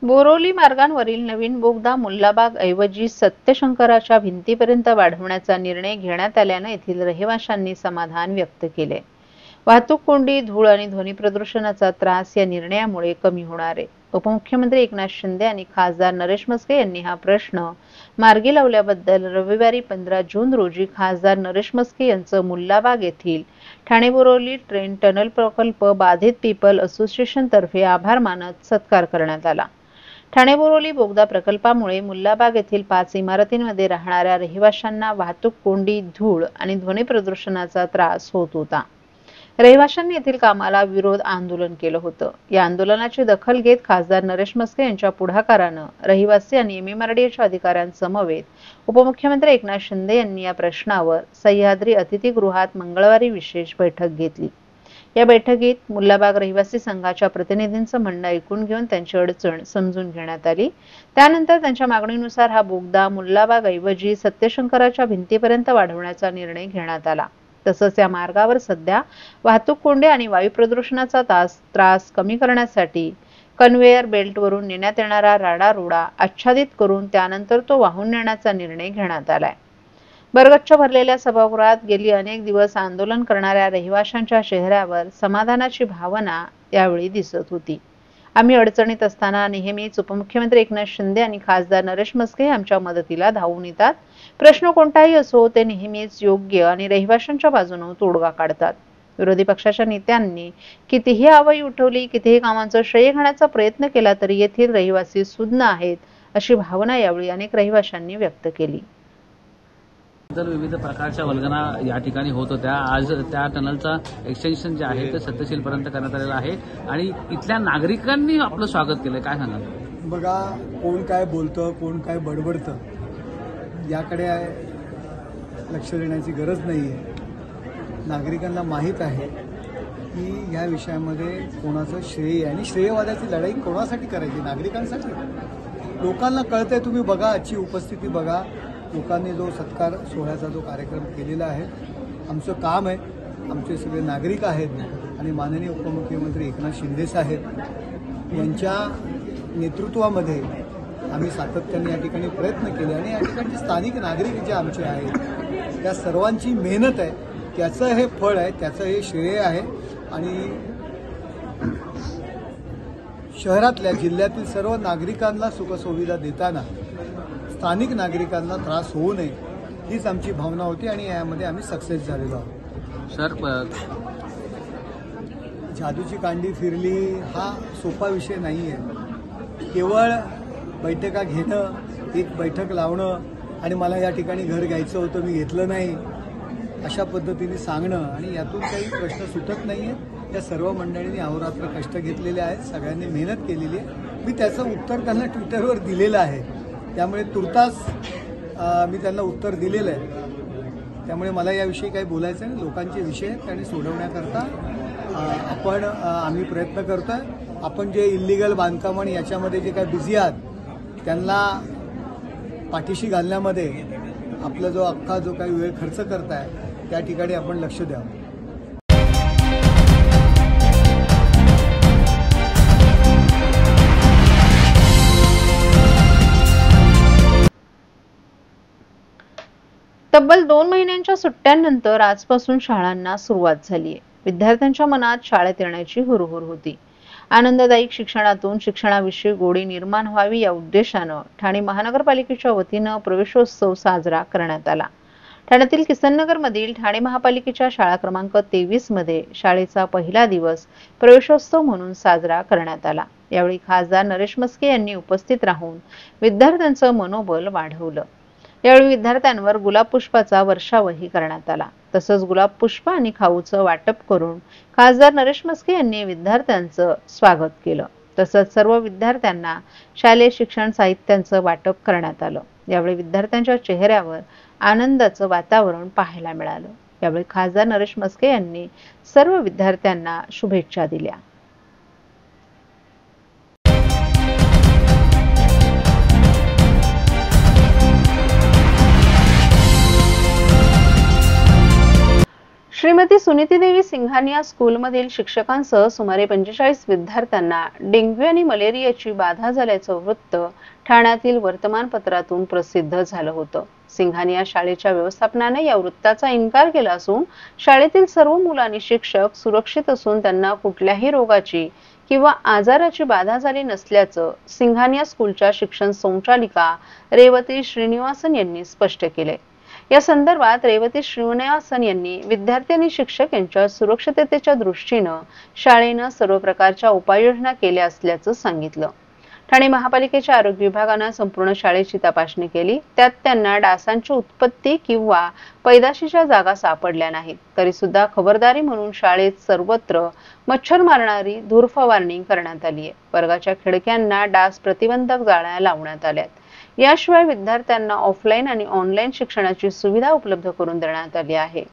बोरिवली मार्गावरील नवीन बोगदा मुल्लाबाग ऐवजी सत्यशंकराच्या भिंतीपर्यंत वाढवण्याचा निर्णय घेण्यात आल्याने येथील रहिवाशांनी समाधान व्यक्त केले। वाहतूक कोंडी, धूळ आणि ध्वनी प्रदूषणाचा त्रास या निर्णयामुळे कमी होणार आहे। उपमुख्यमंत्री एकनाथ शिंदे आणि खासदार नरेश म्हस्के यांनी हा प्रश्न मार्गी लावल्याबद्दल रविवारी 15 जून रोजी खासदार नरेश म्हस्के यांचं मुल्लाबाग येथील ठाणे-बोरिवली ट्रेन टनल प्रकल्प बाधित पीपल असोसिएशन तर्फे आभार मानत सत्कार करण्यात आला। ठाणे-बोरिवली बोगदा प्रकल्पामुळे मुल्लाबाग येथील 5 इमारतींमध्ये राहणाऱ्या रहिवाशांना वाहतूक कोंडी, धूळ आणि ध्वनी प्रदूषणाचा त्रास होत होता। रहिवाशांनी येथील कामाला विरोध आंदोलन केलं होतं। या आंदोलनाची दखल घेत खासदार नरेश म्हस्के यांच्या पुढाकारानं रहिवासी आणि MMRDAच्या अधिकाऱ्यांसमवेत उपमुख्यमंत्री एकनाथ शिंदे यांनी या प्रश्नावर सह्याद्री अतिथीगृहात मंगळवारी विशेष बैठक घेतली। या बैठकीत मुल्लाबाग रहिवासी संघाच्या प्रतिनिधींचं म्हणणं ऐकून घेऊन त्यांची अडचण समजून घेण्यात आली। त्यानंतर त्यांच्या मागणीनुसार हा बोगदा मुल्लाबाग ऐवजी सत्यशंकराच्या भिंतीपर्यंत वाढवण्याचा निर्णय घेण्यात आला। तसंच या मार्गावर सध्या वाहतूक कोंडी आणि वायू प्रदूषणाचा त्रास कमी करण्यासाठी कन्व्हेयर बेल्टवरून नेण्यात येणारा राडा रोडा आच्छादित करून त्यानंतर तो वाहून नेण्याचा निर्णय घेण्यात आलाय। बरगच्च भरलेल्या सभागृहात गेली अनेक दिवस आंदोलन करणाऱ्या रहिवाशांच्या चेहऱ्यावर समाधानाची भावना यावेळी दिसत होती। आम्ही अडचणीत असताना नेहमीच उपमुख्यमंत्री एकनाथ शिंदे आणि खासदार नरेश म्हस्के आमच्या मदतीला धावून येतात। प्रश्न कोणताही असो ते नेहमीच योग्य आणि रहिवाशांच्या बाजूने तोडगा काढतात। विरोधी पक्षाच्या नेत्यांनी कितीही आवाई उठवली, कितीही कामांचं श्रेय घेण्याचा प्रयत्न केला तरी येथील रहिवासी सुज्ञ आहेत अशी भावना यावेळी अनेक रहिवाशांनी व्यक्त केली। विविध प्रकारच्या वल्गना या ठिकाणी होत होत्या। आज त्या टनलचा एक्सटेन्शन जे आहे ते सत्यशीलपर्यंत करण्यात आलेलं आहे आणि इथल्या नागरिकांनी आपलं स्वागत केलं। काय सांगाल? बघा, कोण काय बोलतं, कोण काय बडबडतं याकडे लक्ष देण्याची गरज नाही आहे। नागरिकांना माहीत आहे की या विषयामध्ये कोणाचं श्रेय आणि श्रेयवादाची लढाई कोणासाठी करायची? नागरिकांसाठी। लोकांना कळतंय, तुम्ही बघा, आजची उपस्थिती बघा, लोकांनी जो सत्कार सोहळ्याचा जो कार्यक्रम केलेला आहे। आमचं काम आहे, आमचे सगळे नागरिक आहेत आणि माननीय उपमुख्यमंत्री एकनाथ शिंदे साहेब यांच्या नेतृत्वामध्ये आम्ही सातत्याने या ठिकाणी प्रयत्न केले आणि या ठिकाणचे स्थानिक नागरिक जे आमचे आहेत त्या सर्वांची मेहनत आहे, त्याचं हे फळ आहे, त्याचं हे श्रेय आहे। आणि शहरातल्या जिल्ह्यातील सर्व नागरिकांना सुखसुविधा देताना स्थानिक नागरिकांना त्रास होऊ नये हीच आमची भावना होती आणि यामध्ये आम्ही सक्सेस झालेलो आहोत। सर, जादूची कांडी फिरली हा सोपा विषय नाही आहे। केवळ बैठका घेणं, एक बैठक लावणं आणि मला या ठिकाणी घर घ्यायचं होतं, मी घेतलं नाही, अशा पद्धतीने सांगणं आणि यातून काही प्रश्न सुटत नाही आहे। त्या सर्व मंडळींनी अहोरात्र कष्ट घेतलेले आहेत, सगळ्यांनी मेहनत केलेली आहे। मी त्याचं उत्तर त्यांना ट्विटरवर दिलेलं आहे, त्यामुळे तुर्तास मी त्यांना उत्तर दिलेलं आहे। त्यामुळे मला याविषयी काही बोलायचं नाही। लोकांचे विषय आहेत आणि सोडवण्याकरता आम्ही प्रयत्न करतोय। आपण जे इल्लीगल बांधकाम आणि याच्यामध्ये जे काही बिझी आहात त्यांना पाठीशी घालण्यामध्ये आपला जो अख्खा जो काही वेळ खर्च करताय त्या ठिकाणी आपण लक्ष द्यावं। तब्बल 2 महिन्यांच्या सुट्ट्यांनंतर आजपासून शाळांना सुरुवात झाली आहे। विद्यार्थ्यांच्या मनात शाळेत येण्याची हुरहुर होती। आनंददायी शिक्षणातून शिक्षणाविषयी गोडी निर्माण व्हावी या उद्देशानं ठाणे महानगरपालिकेच्या वतीनं प्रवेशोत्सव साजरा करण्यात आला। ठाण्यातील किसननगरमधील ठाणे महापालिकेच्या शाळा क्रमांक 23 मध्ये शाळेचा पहिला दिवस प्रवेशोत्सव म्हणून साजरा करण्यात आला। यावेळी खासदार नरेश म्हस्के यांनी उपस्थित राहून विद्यार्थ्यांचं मनोबल वाढवलं। यावेळी विद्यार्थ्यांवर गुलाब पुष्पाचा वर्षावही करण्यात आला। तसंच गुलाब पुष्प आणि खाऊचं वाटप करून खासदार नरेश म्हस्के यांनी विद्यार्थ्यांचं स्वागत केलं। तसंच सर्व विद्यार्थ्यांना शालेय शिक्षण साहित्यांचं वाटप करण्यात आलं। यावेळी विद्यार्थ्यांच्या चेहऱ्यावर आनंदाचं वातावरण पाहायला मिळालं। यावेळी खासदार नरेश म्हस्के यांनी सर्व विद्यार्थ्यांना शुभेच्छा दिल्या। श्रीमती सुनीतीदेवी सिंघानिया स्कूलमधील शिक्षकांसह सुमारे 45 विद्यार्थ्यांना डेंग्यू आणि मलेरियाची बाधा झाल्याचं वृत्त ठाण्यातील वर्तमानपत्रातून प्रसिद्ध झालं होतं. सिंघानिया शाळेच्या व्यवस्थापनाने या वृत्ताचा इन्कार केला असून शाळेतील सर्व मुलं आणि शिक्षक सुरक्षित असून त्यांना कुठल्याही रोगाची किंवा आजाराची बाधा झाली नसल्याचं सिंघानिया स्कूलच्या शिक्षण संचालिका रेवती श्रीनिवासन यांनी स्पष्ट केले. या संदर्भात रेवती श्रीनिवासन यांनी विद्यार्थी आणि शिक्षक यांच्या सुरक्षिततेच्या दृष्टीनं शाळेनं सर्व प्रकारच्या उपाययोजना केल्या असल्याचं सांगितलं. ठाणे महापालिकेच्या आरोग्य विभागानं संपूर्ण शाळेची तपासणी केली. त्यात त्यांना डासांची उत्पत्ती किंवा पैदाशीच्या जागा सापडल्या नाहीत. तरी सुद्धा खबरदारी म्हणून शाळेत सर्वत्र मच्छर मारणारी धूर फवारणी करण्यात आली आहे. वर्गाच्या खिडक्यांना डास प्रतिबंधक जाळ्या लावण्यात आल्यात. याशिवाय विद्यार्थ्यांना ऑफलाइन आणि ऑनलाइन शिक्षणाची सुविधा उपलब्ध करून देण्यात आली आहे.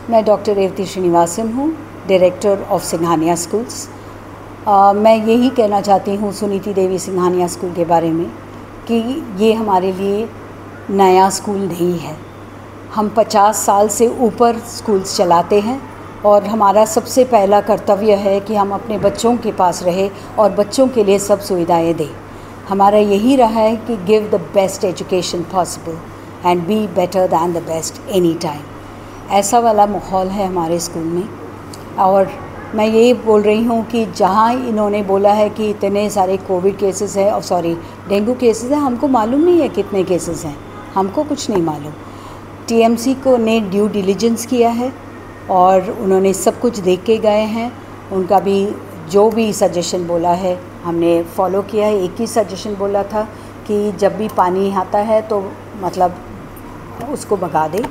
मैं डॉक्टर रेवती श्रीनिवासन हूँ, डायरेक्टर ऑफ सिंघानिया स्कूल्स. मैं यही कहना चाहती हूँ सुनीति देवी सिंघानिया स्कूल के बारे में कि ये हमारे लिए नया स्कूल नहीं है. हम 50 साल से ऊपर स्कूल्स चलाते हैं और हमारा सबसे पहला कर्तव्य है कि हम अपने बच्चों के पास रहे और बच्चों के लिए सब सुविधाएं दें. हमारा यही रहा है कि give the best education possible end be better than the best any time. ऐसा वाला माहौल है हमारे स्कूल में. और मैं ये बोल रही हूँ कि जहाँ इन्होंने बोला है कि इतने सारे कोविड केसेस हैं और सॉरी डेंगू केसेस हैं, हमको मालूम नहीं है कितने केसेस हैं, हमको कुछ नहीं मालूम. टीएमसी को ने ड्यू डिलिजेंस किया है और उन्होंने सब कुछ देख के गए हैं. उनका भी जो भी सजेशन बोला है हमने फॉलो किया है. एक ही सजेशन बोला था कि जब भी पानी आता है तो मतलब उसको भगा दे.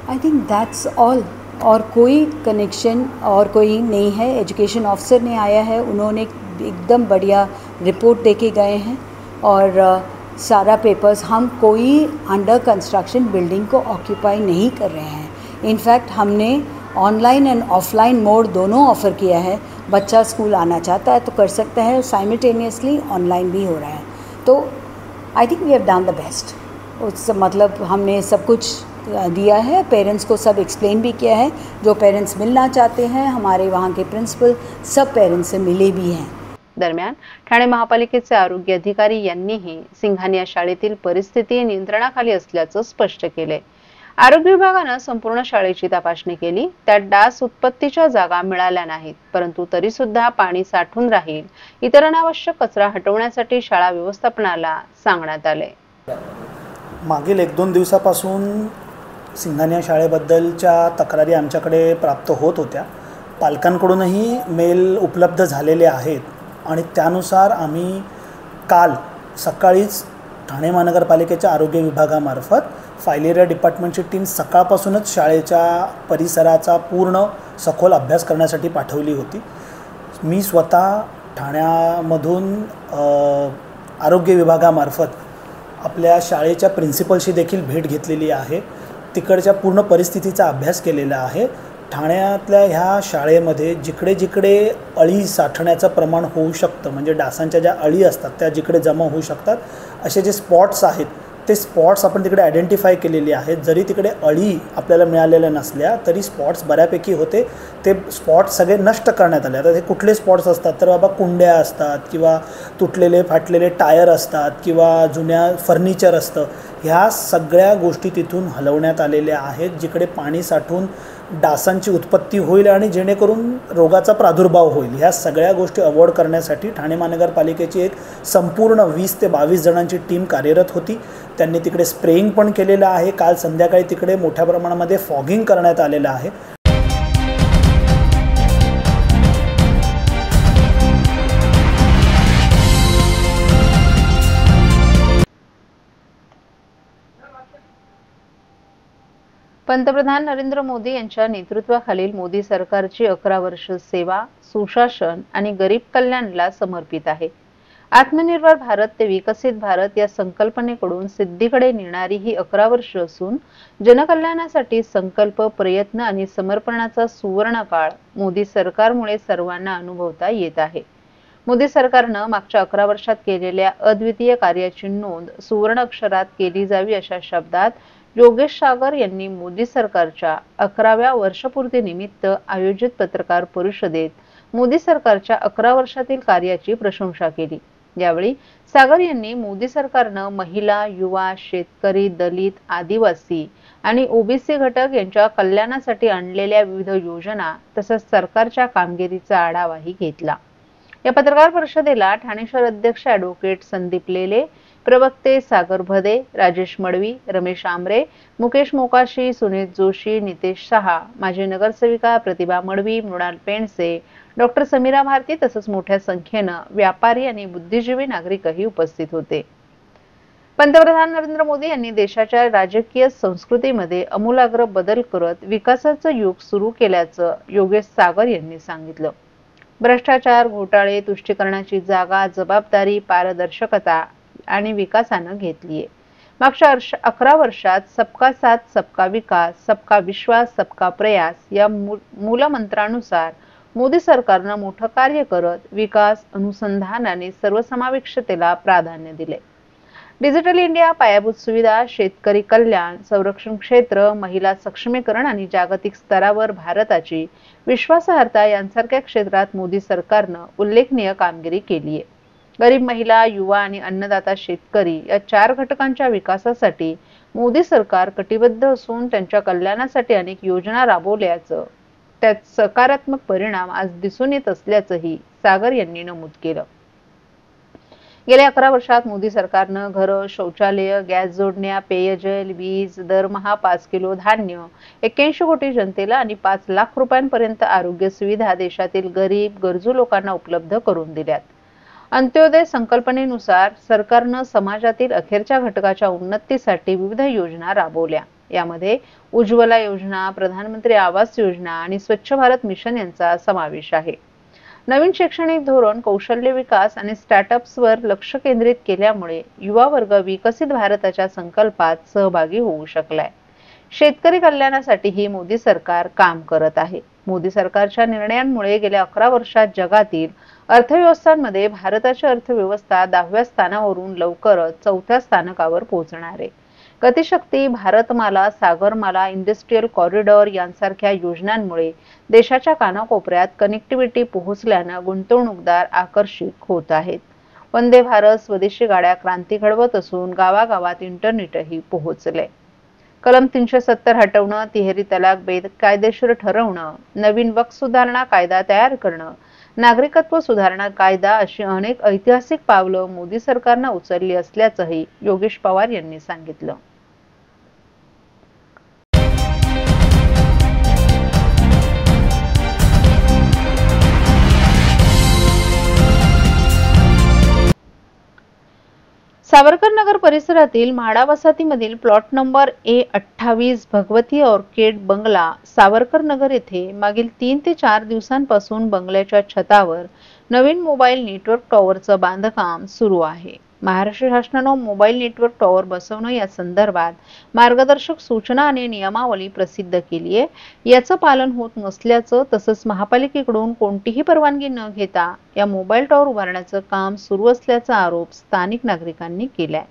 I think that's all. और कोई कनेक्शन और कोई नहीं है. एजुकेशन ऑफिसर ने आया है, उन्होंने एकदम बढ़िया रिपोर्ट दे के गए हैं और सारा पेपर्स. हम कोई अंडर कंस्ट्रक्शन बिल्डिंग को ऑक्यूपाई नहीं कर रहे हैं. इनफैक्ट हमने ऑनलाइन एंड ऑफलाइन मोड दोनों ऑफ़र किया है. बच्चा स्कूल आना चाहता है तो कर सकता है, साइमल्टेनियसली ऑनलाइन भी हो रहा है. तो I think we have done the best. उस मतलब हमने सब कुछ दिया है. पेरेंट्स को सब एक्सप्लेन भी किया है. जो पेरेंट्स मिलना चाहते हैं, हमारे वहाँ के प्रिंसिपल सब पेरेंट्स से मिले भी हैं. दरम्यान ठाणे महापालिकेचे आरोग्य अधिकारी यांनीही सिंघानिया शाळेतील परिस्थिती नियंत्रणाखाली असल्याचं स्पष्ट केले. आरोग्य विभागानं संपूर्ण शाळेची तपासणी केली. त्यात डास उत्पत्तीच्या जागा मिळाल्या नाहीत, परंतु तरी सुद्धा पाणी साठून राहील. इतर अनावश्यक कचरा हटवण्यासाठी शाळा व्यवस्थापनाला सांगण्यात आले. मागील 1-2 दिवसापासून सिंघानिया शाळेबद्दलच्या तक्रारी आमच्याकडे प्राप्त होत होत्या. पालकांकडूनही मेल उपलब्ध झालेले आहेत आणि त्यानुसार आम्ही काल सकाळीच ठाणे महानगरपालिकेच्या आरोग्य विभागामार्फत फायलेरिया डिपार्टमेंटची टीम सकाळपासूनच शाळेच्या परिसराचा पूर्ण सखोल अभ्यास करण्यासाठी पाठवली होती. मी स्वतः ठाण्यामधून आरोग्य विभागामार्फत आपल्या शाळेच्या प्रिन्सिपलशी देखील भेट घेतलेली आहे. तिकडच्या पूर्ण परिस्थितीचा अभ्यास केलेला आहे. ठाण्यातल्या ह्या शाळेमध्ये जिकडे जिकडे अळी साठण्याचं प्रमाण होऊ शकतं, म्हणजे डासांच्या ज्या अळी असतात त्या जिकडे जमा होऊ शकतात, असे जे स्पॉट्स आहेत ते स्पॉट्स आपण तिकडे आयडेंटिफाय केलेले आहेत. जरी तिकडे अळी आपल्याला मिळालेल्या नसल्या तरी स्पॉट्स बऱ्यापैकी होते. ते स्पॉट्स सगळे नष्ट करण्यात आले. आता हे कुठले स्पॉट्स असतात तर बाबा कुंड्या असतात किंवा तुटलेले फाटलेले टायर असतात किंवा जुन्या फर्निचर असतं. ह्या सगळ्या गोष्टी तिथून हलवण्यात आलेल्या आहेत, जिकडे पाणी साठून डासांची उत्पत्ती होईल आणि जेणेकरून रोगाचा प्रादुर्भाव होईल. ह्या सगळ्या गोष्टी अवॉइड करण्यासाठी ठाणे महानगरपालिकेची एक संपूर्ण 20 ते 22 जणांची टीम कार्यरत होती. त्यांनी तिकडे स्प्रेइंग पण केलेलं आहे. काल संध्याकाळी तिकडे मोठ्या प्रमाणामध्ये फॉगिंग करण्यात आलेलं आहे. पंतप्रधान नरेंद्र मोदी यांच्या नेतृत्वाखालील मोदी सरकारची 11 वर्ष सेवा, सुशासन आणि गरीब कल्याणला समर्पित आहे. आत्मनिर्भर भारत ते विकसित भारत या संकल्पनेकडून सिद्धीकडे नेणारी ही 11 वर्ष असून जनकल्याणासाठी संकल्प, प्रयत्न आणि समर्पणाचा सुवर्ण काळ मोदी सरकारमुळे सर्वांना अनुभवता येत आहे. मोदी सरकारनं मागच्या 11 वर्षात केलेल्या अद्वितीय कार्याची नोंद सुवर्ण अक्षरात केली जावी अशा शब्दात योगेश सागर यांनी मोदी सरकारच्या 11व्या वर्षपूर्तीनिमित्त आयोजित पत्रकार परिषदेत मोदी सरकारच्या 11 वर्षातील कार्याची प्रशंसा केली। यावेळी सागर यांनी मोदी सरकारनं महिला, युवा, शेतकरी, दलित, आदिवासी आणि ओबीसी घटक यांच्या कल्याणासाठी आणलेल्या विविध योजना तसंच सरकारच्या कामगिरीचा आढावाही घेतला। या पत्रकार परिषदेला ठाणे शहर अध्यक्ष ॲडव्होकेट संदीप लेले, प्रवक्ते सागर भदे, राजेश मडवी, रमेश आमरे, मुकेश मोकाशी, सुनीत जोशी, नितेश शहा, माजी नगरसेविका प्रतिभा मडवी, मृणाल पेंडसे, डॉक्टर समीरा भारती तसंच मोठ्या संख्येनं व्यापारी आणि बुद्धिजीवी नागरिकही उपस्थित होते। पंतप्रधान नरेंद्र मोदी यांनी देशाच्या राजकीय संस्कृतीमध्ये आमूलाग्र बदल करत विकासाचं युग सुरू केल्याचं योगेश सागर यांनी सांगितलं। भ्रष्टाचार, घोटाळे, तुष्टीकरणाची जागा, जबाबदारी, पारदर्शकता आणि विकासानं घेतलीये। मागच्या 11 वर्षात सबका साथ, सबका विकास, सबका विश्वास, सबका प्रयास या मूलमंत्रानुसार मोदी सरकारनं मोठं कार्य करत विकास, अनुसंधान आणि सर्वसमावेशकतेला प्राधान्य दिले। डिजिटल इंडिया, पायाभूत सुविधा, शेतकरी कल्याण, संरक्षण क्षेत्र, महिला सक्षमीकरण आणि जागतिक स्तरावर भारताची विश्वासार्हता यांसारख्या क्षेत्रात मोदी सरकारनं उल्लेखनीय कामगिरी केली आहे। गरीब महिला, युवा आणि अन्नदाता शेतकरी या 4 घटकांच्या विकासासाठी मोदी सरकार कटिबद्ध असून त्यांच्या कल्याणासाठी अनेक योजना राबवल्याचं त्यात सकारात्मक परिणाम आज दिसून येत असल्याचंही सागर यांनी नमूद केलं। गेल्या 11 वर्षात मोदी सरकारनं घरं, शौचालय, गॅस जोडण्या, पेयजल, वीज, दरमहा 5 किलो धान्य, 81 कोटी जनतेला आणि 5 लाख रुपयांपर्यंत आरोग्य सुविधा देशातील गरीब, गरजू लोकांना उपलब्ध करून दिल्यात। अंत्योदय संकल्पनेनुसार सरकारनं समाजातील अखेरच्या घटकाच्या उन्नतीसाठी विविध योजना राबवल्या। यामध्ये उज्ज्वला योजना, प्रधानमंत्री आवास योजना आणि स्वच्छ भारत मिशन यांचा समावेश आहे। नवीन शैक्षणिक धोरण, कौशल्य विकास आणि स्टार्टअप्सवर लक्ष केंद्रित केल्यामुळे युवा वर्ग विकसित भारताच्या संकल्पात सहभागी होऊ शकलाय। शेतकरी कल्याणासाठीही मोदी सरकार काम करत आहे। मोदी सरकारच्या निर्णयांमुळे गेल्या 11 वर्षात जगातील अर्थव्यवस्थांमध्ये भारताची अर्थव्यवस्था 10व्या स्थानावरून लवकरच 4थ्या स्थानकावर पोहोचणार आहे। गतिशक्ती, भारतमाला, सागरमाला, इंडस्ट्रियल कॉरिडॉर यांसारख्या योजनांमुळे देशाच्या कानाकोपऱ्यात कनेक्टिव्हिटी पोहोचल्यानं गुंतवणूकदार आकर्षित होत आहेत। वंदे भारत, स्वदेशी गाड्या क्रांती घडवत असून गावागावात इंटरनेटही पोहोचले। कलम 370 हटवणं, तिहेरी तलाक बेकायदेशीर ठरवणं, नवीन वक्फ सुधारणा कायदा तयार करणं, नागरिकत्व सुधारणा कायदा अशी अनेक ऐतिहासिक पावलं मोदी सरकारनं उचलली असल्याचंही योगेश पवार यांनी सांगितलं। सावरकर नगर परिसरातील म्हाडा वसाहतीमधील plot number A28 Bhagwati orchid बंगला सावरकर नगर येथे मागील 3 ते 4 दिवसांपासून बंगल्याच्या छतावर नवीन मोबाईल नेटवर्क टॉवरचं बांधकाम सुरू आहे। महाराष्ट्र शासनानं मोबाईल नेटवर्क टॉवर बसवणं या संदर्भात मार्गदर्शक सूचना आणि नियमावली प्रसिद्ध केली आहे। याचं पालन होत नसल्याचं तसंच महापालिकेकडून कोणतीही परवानगी न घेता या मोबाईल टॉवर उभारण्याचं काम सुरू असल्याचा आरोप स्थानिक नागरिकांनी केलाय।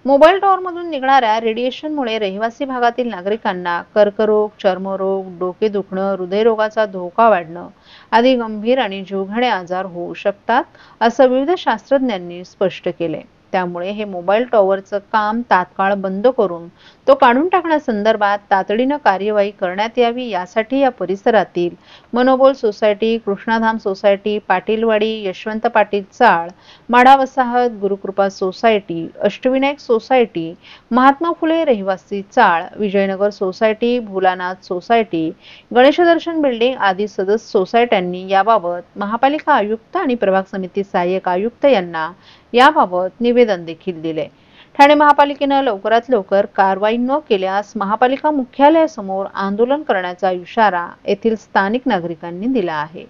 मोबाईल टॉवरमधून निघणाऱ्या रेडिएशनमुळे रहिवासी भागातील नागरिकांना कर्करोग, चर्मरोग, डोके दुखणं, हृदयरोगाचा धोका वाढणं आदी गंभीर आणि जीवघेणे आजार होऊ शकतात असं विविध शास्त्रज्ञांनी स्पष्ट केले। त्यामुळे हे मोबाईल टॉवरचं काम तात्काळ बंद करून तो काढून टाकण्यासंदर्भात तातडीनं कार्यवाही करण्यात यावी यासाठी या परिसरातील मनोबल सोसायटी, कृष्णाधाम सोसायटी, पाटीलवाडी, यशवंत पाटील चाळ, माडा वसाहत, गुरुकृपा सोसायटी, अष्टविनायक सोसायटी, महात्मा फुले रहिवासी चाळ, विजयनगर सोसायटी, भोलानाथ सोसायटी, गणेश दर्शन बिल्डिंग आदी सदस्य सोसायट्यांनी याबाबत महापालिका आयुक्त आणि प्रभाग समिती सहाय्यक आयुक्त यांना याबाबत निवेदन देखील दिले। ठाणे महापालिकेनं लवकरात लवकर कारवाई न केल्यास महापालिका मुख्यालयासमोर आंदोलन करण्याचा इशारा येथील स्थानिक नागरिकांनी दिला आहे।